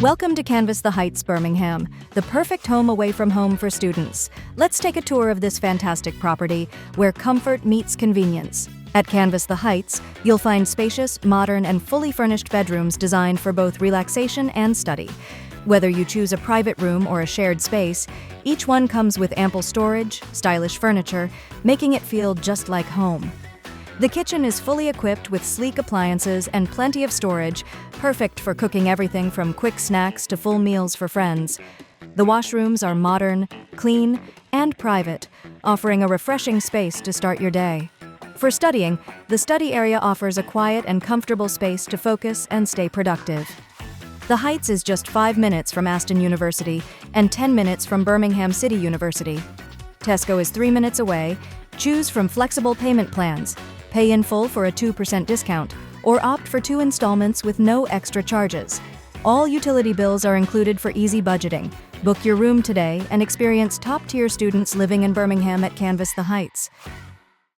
Welcome to Canvas the Heights, Birmingham, the perfect home away from home for students. Let's take a tour of this fantastic property where comfort meets convenience. At Canvas the Heights, you'll find spacious, modern, and fully furnished bedrooms designed for both relaxation and study. Whether you choose a private room or a shared space, each one comes with ample storage, stylish furniture, making it feel just like home. The kitchen is fully equipped with sleek appliances and plenty of storage, perfect for cooking everything from quick snacks to full meals for friends. The washrooms are modern, clean, and private, offering a refreshing space to start your day. For studying, the study area offers a quiet and comfortable space to focus and stay productive. The Heights is just 5 minutes from Aston University and 10 minutes from Birmingham City University. Tesco is 3 minutes away. Choose from flexible payment plans. Pay in full for a 2% discount, or opt for 2 installments with no extra charges. All utility bills are included for easy budgeting. Book your room today and experience top-tier students living in Birmingham at Canvas the Heights.